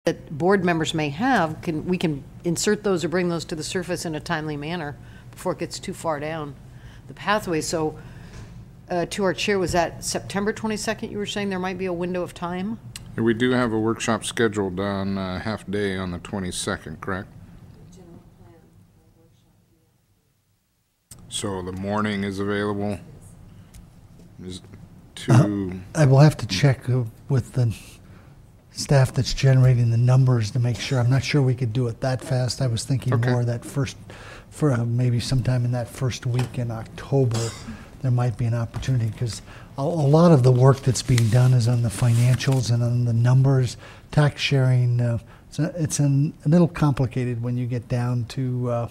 that board members may have, we can insert those or bring those to the surface in a timely manner before it gets too far down the pathway. So to our chair, was that September 22nd you were saying there might be a window of time? We do have a workshop scheduled on half day on the 22nd, correct? So the morning is available? I will have to check with the staff that's generating the numbers to make sure. I'm not sure we could do it that fast. I was thinking more that maybe sometime in that first week in October, there might be an opportunity, because a lot of the work that's being done is on the financials and on the numbers. Tax sharing, it's a little complicated when you get down to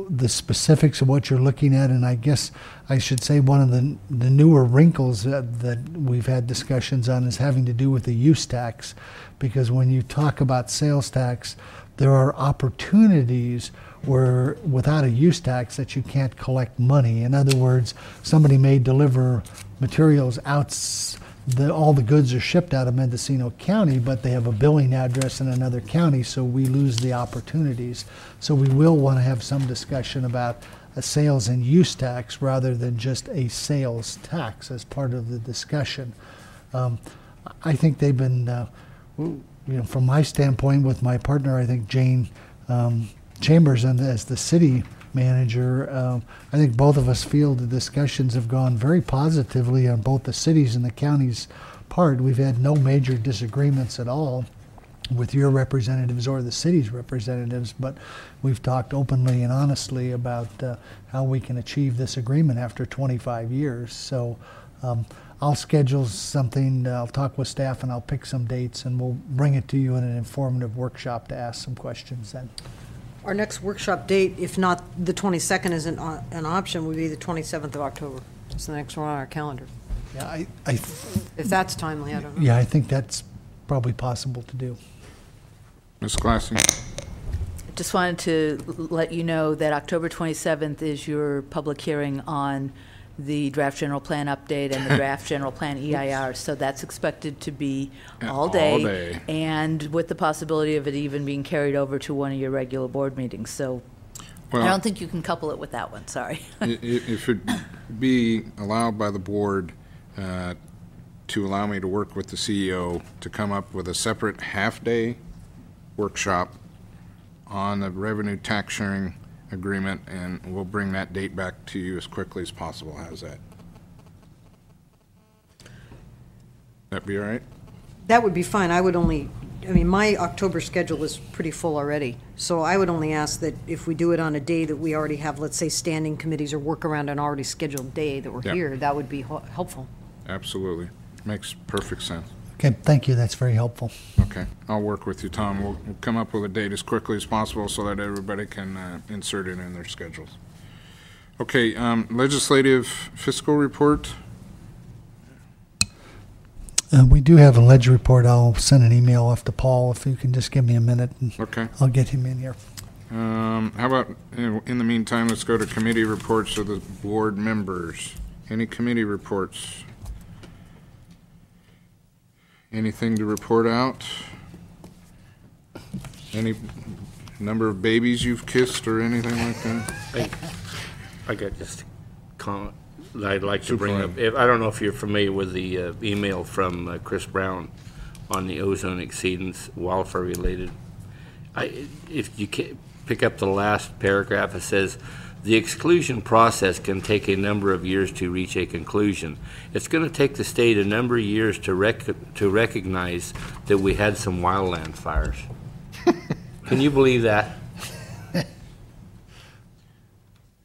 the specifics of what you're looking at. And I guess I should say one of the newer wrinkles that we've had discussions on is having to do with the use tax, because when you talk about sales tax, there are opportunities where without a use tax that you can't collect money. In other words, somebody may deliver materials out, all the goods are shipped out of Mendocino County, but they have a billing address in another county, so we lose the opportunities. So we will want to have some discussion about a sales and use tax rather than just a sales tax as part of the discussion. I think they've been, from my standpoint with my partner, I think Jane Chambers, and as the city manager, I think both of us feel the discussions have gone very positively on both the city's and the county's part. We've had no major disagreements at all with your representatives or the city's representatives, but we've talked openly and honestly about how we can achieve this agreement after 25 years. So I'll schedule something, I'll talk with staff and I'll pick some dates, and we'll bring it to you in an informative workshop to ask some questions then. Our next workshop date, if not the 22nd isn't an option, would be the 27th of October. It's the next one on our calendar. Yeah, if that's timely, I don't know. Yeah, I think that's probably possible to do. Ms. Glassy? Just wanted to let you know that October 27th is your public hearing on the draft general plan update and the draft general plan EIR. So that's expected to be all day, and with the possibility of it even being carried over to one of your regular board meetings. So I don't think you can couple it with that one, sorry. If it be allowed by the board to allow me to work with the CEO to come up with a separate half-day workshop on the revenue tax sharing agreement, and we'll bring that date back to you as quickly as possible. How's that? That be all right? That would be fine. My October schedule is pretty full already, so I would only ask that if we do it on a day that we already have, let's say, standing committees or work around an already scheduled day that we're here, that would be helpful. Absolutely. Makes perfect sense. Okay, thank you. That's very helpful. Okay, I'll work with you, Tom. We'll come up with a date as quickly as possible so that everybody can insert it in their schedules. Okay, legislative fiscal report. We do have a ledger report. I'll send an email off to Paul if you can just give me a minute. And okay. I'll get him in here. How about, in the meantime, let's go to committee reports of the board members. Any committee reports? Anything to report out? Any number of babies you've kissed or anything like that? I got just a comment that I'd like to bring up. I don't know if you're familiar with the email from Chris Brown on the ozone exceedance, wildfire related. If you pick up the last paragraph, it says, the exclusion process can take a number of years to reach a conclusion. It's going to take the state a number of years to recognize that we had some wildland fires. Can you believe that? I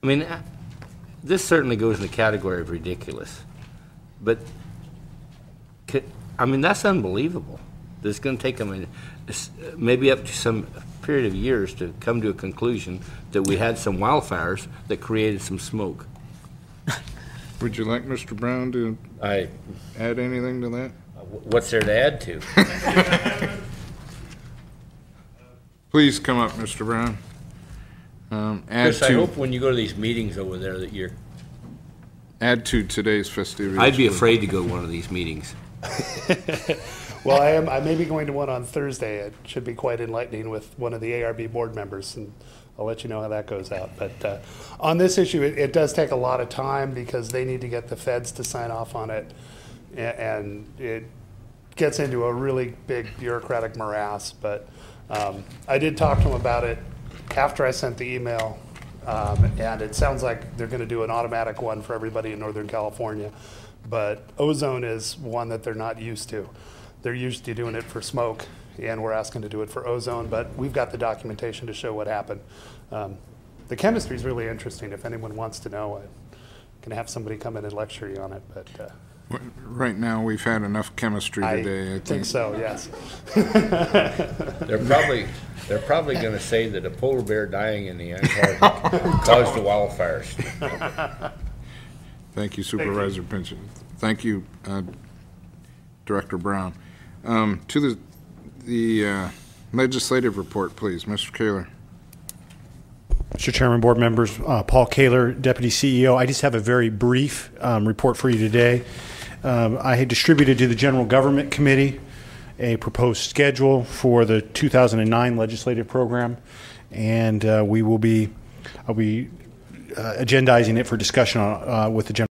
mean, this certainly goes in the category of ridiculous. But, I mean, that's unbelievable. It's going to take them maybe up to some period of years to come to a conclusion that we had some wildfires that created some smoke. Would you like Mr. Brown to add anything to that? What's there to add to? Please come up, Mr. Brown. Chris, I hope when you go to these meetings over there that you're... Add to today's festivities. I'd be afraid to go to one of these meetings. Well, I may be going to one on Thursday. It should be quite enlightening with one of the ARB board members, and I'll let you know how that goes out. But on this issue, it does take a lot of time because they need to get the feds to sign off on it, and it gets into a really big bureaucratic morass. But I did talk to them about it after I sent the email, and it sounds like they're going to do an automatic one for everybody in Northern California. But ozone is one that they're not used to. They're used to doing it for smoke, and we're asking to do it for ozone, but we've got the documentation to show what happened. The chemistry is really interesting. If anyone wants to know, I can have somebody come in and lecture you on it. But Right now, we've had enough chemistry today. I think so, yes. They're probably going to say that a polar bear dying in the Antarctic caused the wildfires. Thank you, Supervisor Pinchot. Thank you, Director Brown. To the legislative report, please, Mr. Kaler. Mr. Chairman, board members, Paul Kaler, Deputy CEO. I just have a very brief report for you today. I had distributed to the General Government Committee a proposed schedule for the 2009 legislative program, and I'll be agendizing it for discussion with the General